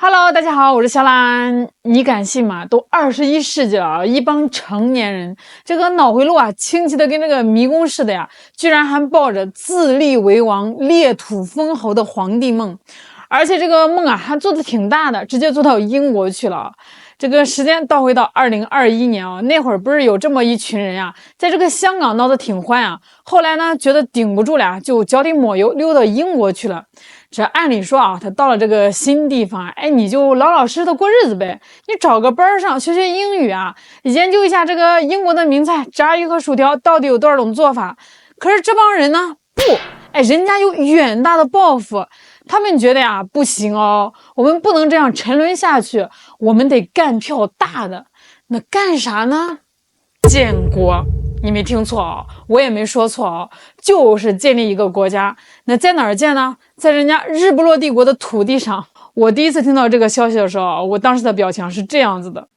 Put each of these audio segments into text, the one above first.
Hello， 大家好，我是小兰。你敢信吗？都21世纪了，一帮成年人，这个脑回路啊，清奇的跟这个迷宫似的呀，居然还抱着自立为王、裂土封侯的皇帝梦，而且这个梦啊，还做的挺大的，直接做到英国去了。这个时间倒回到2021年啊，那会儿不是有这么一群人呀，在这个香港闹得挺欢啊，后来呢，觉得顶不住了呀，就脚底抹油溜到英国去了。这按理说啊，他到了这个新地方，哎，你就老老实实的过日子呗，你找个班上学学英语啊，研究一下这个英国的名菜，炸鱼和薯条到底有多少种做法。可是这帮人呢，不，哎，人家有远大的抱负，他们觉得呀，不行哦，我们不能这样沉沦下去，我们得干票大的。那干啥呢？建国。你没听错哦，我也没说错哦，就是建立一个国家。那在哪儿建呢？在人家日不落帝国的土地上。我第一次听到这个消息的时候，我当时的表情是这样子的。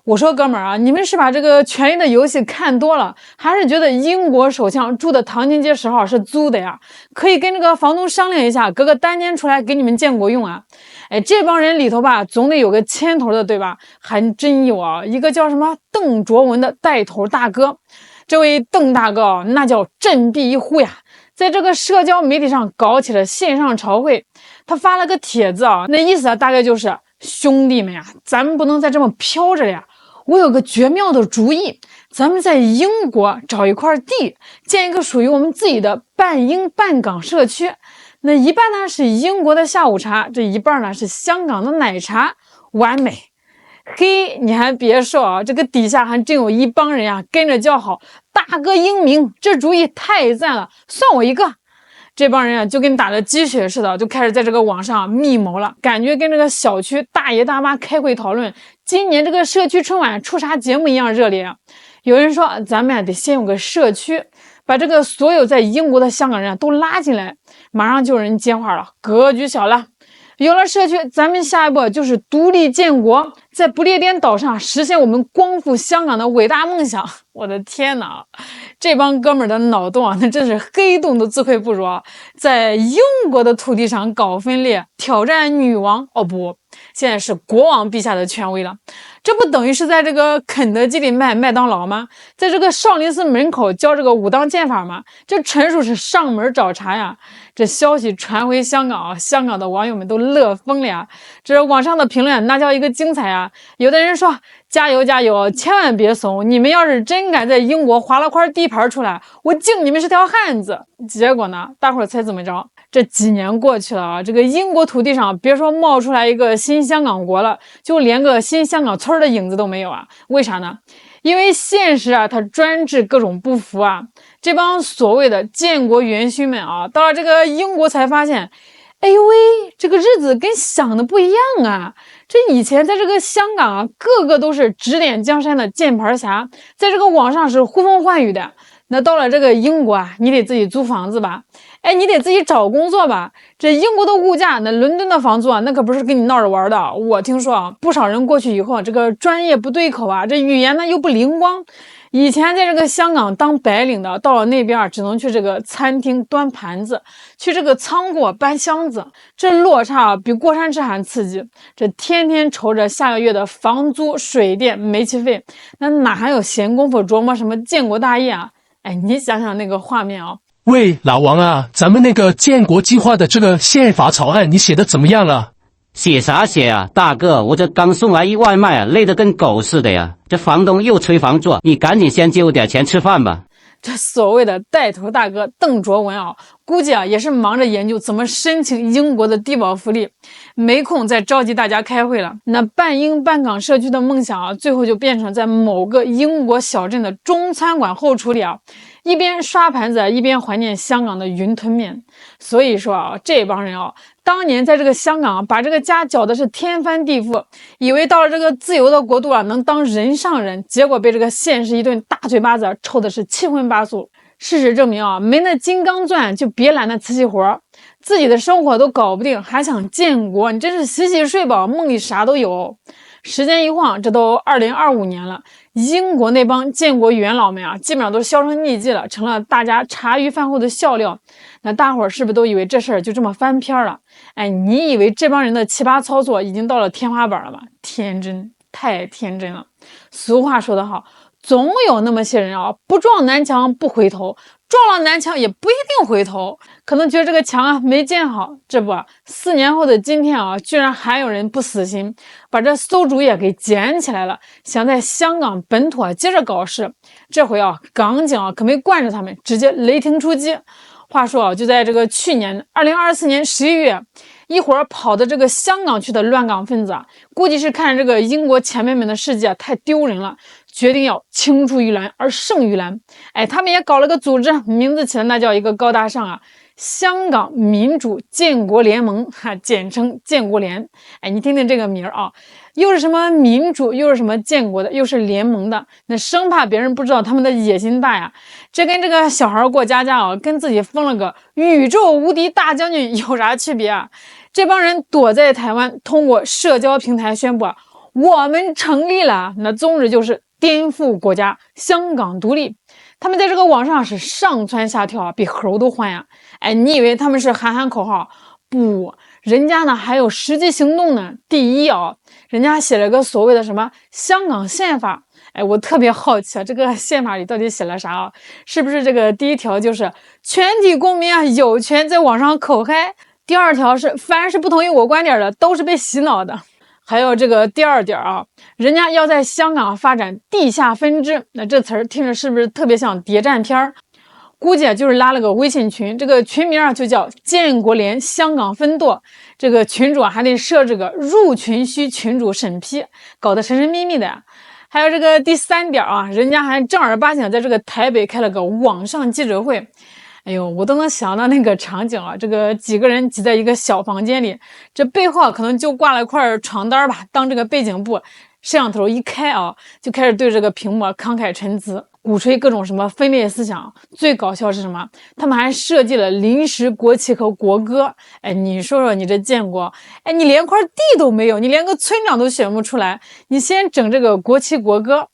我说哥们儿啊，你们是把这个《权力的游戏》看多了，还是觉得英国首相住的唐宁街10号是租的呀？可以跟这个房东商量一下，隔个单间出来给你们建国用啊？哎，这帮人里头吧，总得有个牵头的，对吧？还真有啊，一个叫什么邓卓文的带头大哥。这位邓大哥那叫振臂一呼呀，在这个社交媒体上搞起了线上朝会。他发了个帖子啊，那意思啊，大概就是兄弟们呀，咱们不能再这么飘着了呀。我有个绝妙的主意，咱们在英国找一块地，建一个属于我们自己的半英半港社区。那一半呢是英国的下午茶，这一半呢是香港的奶茶，完美。嘿，你还别说啊，这个底下还真有一帮人呀，跟着叫好，大哥英明，这主意太赞了，算我一个。这帮人啊，就跟打了鸡血似的，就开始在这个网上密谋了，感觉跟这个小区大爷大妈开会讨论今年这个社区春晚出啥节目一样热烈啊。有人说，咱们得先有个社区，把这个所有在英国的香港人都拉进来。马上就有人接话了，格局小了。有了社区，咱们下一步就是独立建国，在不列颠岛上实现我们光复香港的伟大梦想。我的天哪，这帮哥们儿的脑洞啊，那真是黑洞都自愧不如啊！在英国的土地上搞分裂，挑战女王，哦不，现在是国王陛下的权威了。这不等于是在这个肯德基里卖麦当劳吗？在这个少林寺门口教这个武当剑法吗？这纯属是上门找茬呀！这消息传回香港啊，香港的网友们都乐疯了呀！这网上的评论那叫一个精彩啊！有的人说加油加油，千万别怂！你们要是真敢在英国划了块地盘出来，我敬你们是条汉子！结果呢，大伙儿猜怎么着？这几年过去了啊，这个英国土地上别说冒出来一个新香港国了，就连个新香港村的影子都没有啊！为啥呢？因为现实啊，它专治各种不服啊！这帮所谓的建国元勋们啊，到了这个英国才发现，哎呦喂，这个日子跟想的不一样啊！这以前在这个香港啊，个个都是指点江山的键盘侠，在这个网上是呼风唤雨的。那到了这个英国啊，你得自己租房子吧？哎，你得自己找工作吧？这英国的物价，那伦敦的房租啊，那可不是跟你闹着玩的。我听说啊，不少人过去以后，这个专业不对口啊，这语言呢又不灵光。以前在这个香港当白领的，到了那边啊，只能去这个餐厅端盘子，去这个仓库搬箱子，这落差比过山车还刺激。这天天愁着下个月的房租、水电、煤气费，那哪还有闲工夫琢磨什么建国大业啊？哎，你想想那个画面啊！喂，老王啊，咱们那个建国计划的这个宪法草案，你写的怎么样了？写啥写啊，大哥，我这刚送来一外卖啊，累得跟狗似的呀！这房东又催房租，你赶紧先借我点钱吃饭吧。这所谓的带头大哥邓卓文啊，估计啊也是忙着研究怎么申请英国的低保福利，没空再召集大家开会了。那半英半港社区的梦想啊，最后就变成在某个英国小镇的中餐馆后厨里啊，一边刷盘子一边怀念香港的云吞面。所以说啊，这帮人啊，当年在这个香港把这个家搅的是天翻地覆，以为到了这个自由的国度啊，能当人上人，结果被这个现实一顿大嘴巴子抽的是七荤八素。事实证明啊，没那金刚钻就别揽那瓷器活，自己的生活都搞不定，还想建国，你真是洗洗睡吧，梦里啥都有。时间一晃，这都2025年了，英国那帮建国元老们啊，基本上都销声匿迹了，成了大家茶余饭后的笑料。那大伙儿是不是都以为这事儿就这么翻篇了？哎，你以为这帮人的奇葩操作已经到了天花板了吗？天真，太天真了。俗话说得好，总有那么些人啊，不撞南墙不回头，撞了南墙也不一定回头。可能觉得这个墙啊没建好，这不4年后的今天啊，居然还有人不死心，把这馊主意给捡起来了，想在香港本土啊接着搞事。这回啊，港警啊可没惯着他们，直接雷霆出击。话说啊，就在这个去年2024年11月，一伙跑到这个香港去的乱港分子啊，估计是看着这个英国前辈们的事迹啊太丢人了，决定要青出于蓝而胜于蓝。哎，他们也搞了个组织，名字起的那叫一个高大上啊，香港民主建国联盟，简称建国联。哎，你听听这个名儿啊，又是什么民主，又是什么建国的，又是联盟的，那生怕别人不知道他们的野心大呀。这跟这个小孩过家家啊，跟自己封了个宇宙无敌大将军有啥区别啊？这帮人躲在台湾，通过社交平台宣布啊，我们成立了，那宗旨就是颠覆国家，香港独立。他们在这个网上是上蹿下跳啊，比猴都欢呀！哎，你以为他们是喊喊口号？不，人家呢还有实际行动呢。第一啊，人家写了个所谓的什么香港宪法。哎，我特别好奇啊，这个宪法里到底写了啥啊？是不是这个第一条就是全体公民啊有权在网上口嗨？第二条是凡是不同意我观点的都是被洗脑的。还有这个第二点啊，人家要在香港发展地下分支，那这词儿听着是不是特别像谍战片儿？估计就是拉了个微信群，这个群名就叫建国联香港分舵，这个群主还得设置个入群需群主审批，搞得神神秘秘的呀。还有这个第3点啊，人家还正儿八经在这个台北开了个网上记者会。哎呦，我都能想到那个场景啊，这个几个人挤在一个小房间里，这背后可能就挂了一块床单吧，当这个背景布，摄像头一开啊，就开始对这个屏幕慷慨陈词，鼓吹各种什么分裂思想。最搞笑是什么？他们还设计了临时国旗和国歌。哎，你说说你这建国，哎，你连块地都没有，你连个村长都选不出来，你先整这个国旗国歌。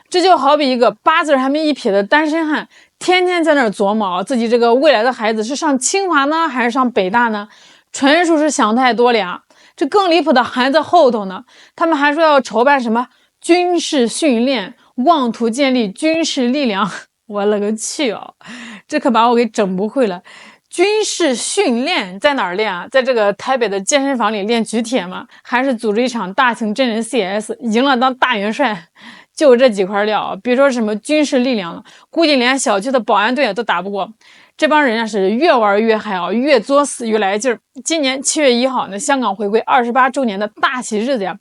这就好比一个8字还没一撇的单身汉，天天在那儿琢磨自己这个未来的孩子是上清华呢，还是上北大呢？纯属是想太多了呀。这更离谱的还在后头呢，他们还说要筹办什么军事训练，妄图建立军事力量。我勒个去哦，这可把我给整不会了。军事训练在哪儿练啊？在这个台北的健身房里练举铁吗？还是组织一场大型真人 CS， 赢了当大元帅？就这几块料，别说什么军事力量了，估计连小区的保安队都打不过。这帮人啊是越玩越嗨啊，越作死越来劲儿。今年7月1号，那香港回归28周年的大喜日子呀，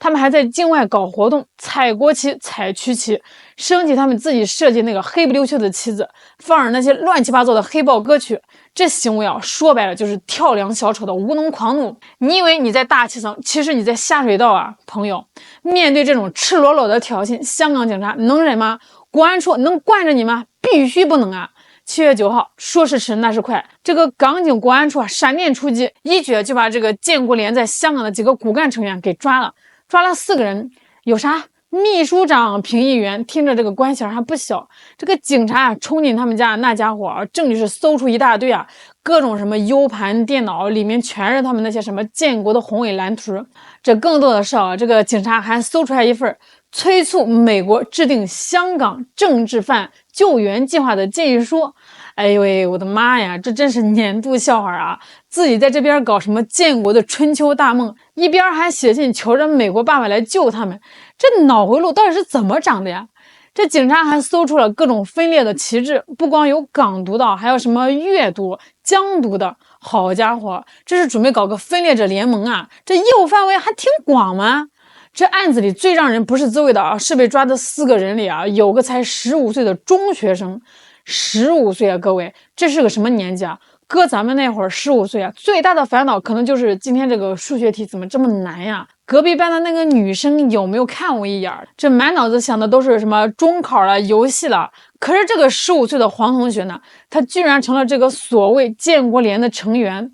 他们还在境外搞活动，踩国旗、踩区旗，升起他们自己设计那个黑不溜秋的旗子，放着那些乱七八糟的黑豹歌曲。这行为啊，说白了就是跳梁小丑的无能狂怒。你以为你在大气层，其实你在下水道啊，朋友。面对这种赤裸裸的挑衅，香港警察能忍吗？国安处能惯着你吗？必须不能啊！7月9号，说时迟那时快，这个港警国安处啊闪电出击，一举就把这个建国联在香港的几个骨干成员给抓了4个人，有啥？秘书长、评议员，听着这个官衔还不小。这个警察冲进他们家，那家伙证据是搜出一大堆啊，各种什么 U 盘、电脑里面全是他们那些什么建国的宏伟蓝图。这更多的是啊，这个警察还搜出来一份催促美国制定香港政治犯救援计划的建议书。哎呦喂，我的妈呀，这真是年度笑话啊！自己在这边搞什么建国的春秋大梦，一边还写信求着美国爸爸来救他们，这脑回路到底是怎么长的呀？这警察还搜出了各种分裂的旗帜，不光有港独的，还有什么粤独、疆独的。好家伙，这是准备搞个分裂者联盟啊！这业务范围还挺广吗？这案子里最让人不是滋味的啊，是被抓的4个人里啊，有个才15岁的中学生。15岁啊，各位，这是个什么年纪啊？搁咱们那会儿15岁啊，最大的烦恼可能就是今天这个数学题怎么这么难呀？隔壁班的那个女生有没有看我一眼？这满脑子想的都是什么中考了、游戏了。可是这个15岁的黄同学呢，他居然成了这个所谓建国联的成员。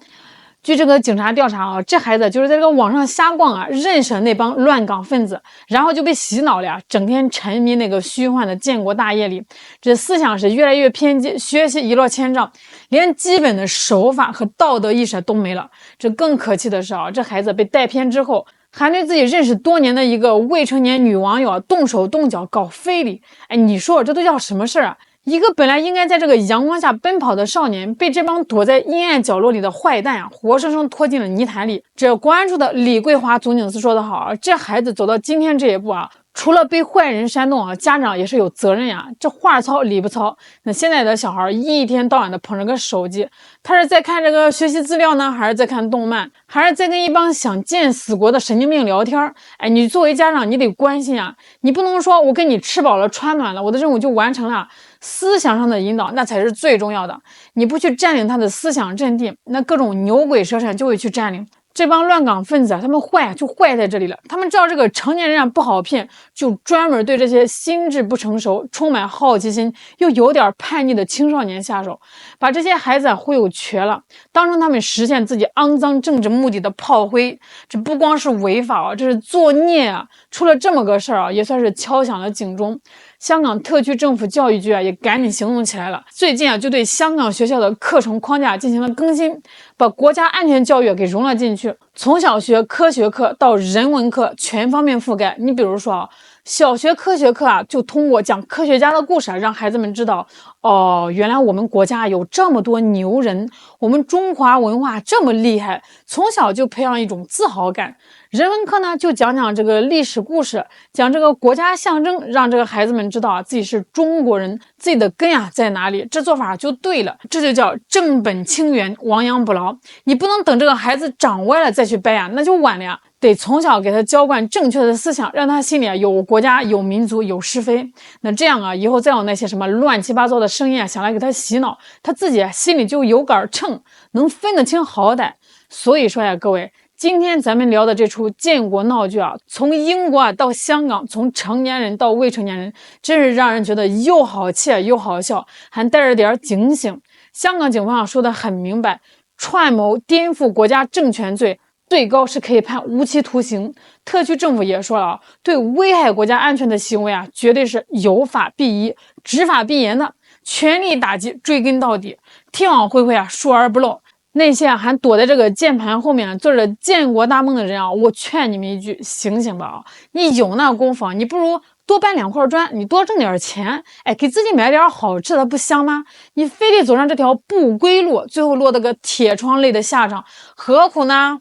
据这个警察调查啊，这孩子就是在这个网上瞎逛啊，认识了那帮乱港分子，然后就被洗脑了呀，整天沉迷那个虚幻的建国大业里，这思想是越来越偏激，学习一落千丈，连基本的守法和道德意识都没了。这更可气的是啊，这孩子被带偏之后，还对自己认识多年的一个未成年女网友啊动手动脚搞非礼，哎，你说这都叫什么事儿啊？一个本来应该在这个阳光下奔跑的少年，被这帮躲在阴暗角落里的坏蛋啊，活生生拖进了泥潭里。这公安处的李桂华总警司说得好啊，这孩子走到今天这一步啊，除了被坏人煽动啊，家长也是有责任呀。这话糙理不糙。那现在的小孩一天到晚的捧着个手机，他是在看这个学习资料呢，还是在看动漫，还是在跟一帮想见死国的神经病聊天？哎，你作为家长，你得关心啊，你不能说我给你吃饱了穿暖了，我的任务就完成了。思想上的引导那才是最重要的，你不去占领他的思想阵地，那各种牛鬼蛇神就会去占领。这帮乱港分子啊，他们坏就坏在这里了。他们知道这个成年人啊不好骗，就专门对这些心智不成熟、充满好奇心又有点叛逆的青少年下手，把这些孩子啊忽悠瘸了，当成他们实现自己肮脏政治目的的炮灰。这不光是违法啊，这是作孽啊！出了这么个事儿啊，也算是敲响了警钟。香港特区政府教育局啊也赶紧行动起来了，最近啊就对香港学校的课程框架进行了更新，把国家安全教育给融了进去，从小学科学课到人文课全方面覆盖。你比如说啊，小学科学课啊就通过讲科学家的故事啊，让孩子们知道哦，原来我们国家有这么多牛人，我们中华文化这么厉害，从小就培养一种自豪感。人文课呢，就讲讲这个历史故事，讲这个国家象征，让这个孩子们知道啊，自己是中国人，自己的根呀在哪里。这做法就对了，这就叫正本清源，亡羊补牢。你不能等这个孩子长歪了再去掰呀，那就晚了呀。得从小给他浇灌正确的思想，让他心里啊有国家、有民族、有是非。那这样啊，以后再有那些什么乱七八糟的声音啊，想来给他洗脑，他自己啊心里就有杆秤，能分得清好歹。所以说呀，各位。今天咱们聊的这出建国闹剧啊，从英国啊到香港，从成年人到未成年人，真是让人觉得又好气又好笑，还带着点警醒。香港警方啊说得很明白，串谋颠覆国家政权罪，最高是可以判无期徒刑。特区政府也说了啊，对危害国家安全的行为啊，绝对是有法必依、执法必严的，全力打击，追根到底，天网恢恢啊，疏而不漏。那些啊还躲在这个键盘后面做着建国大梦的人啊，我劝你们一句，醒醒吧啊！你有那功夫，你不如多搬2块砖，你多挣点钱，哎，给自己买点好吃的，不香吗？你非得走上这条不归路，最后落得个铁窗泪的下场，何苦呢？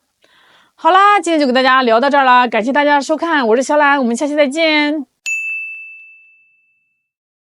好啦，今天就给大家聊到这儿了，感谢大家收看，我是小懒，我们下期再见。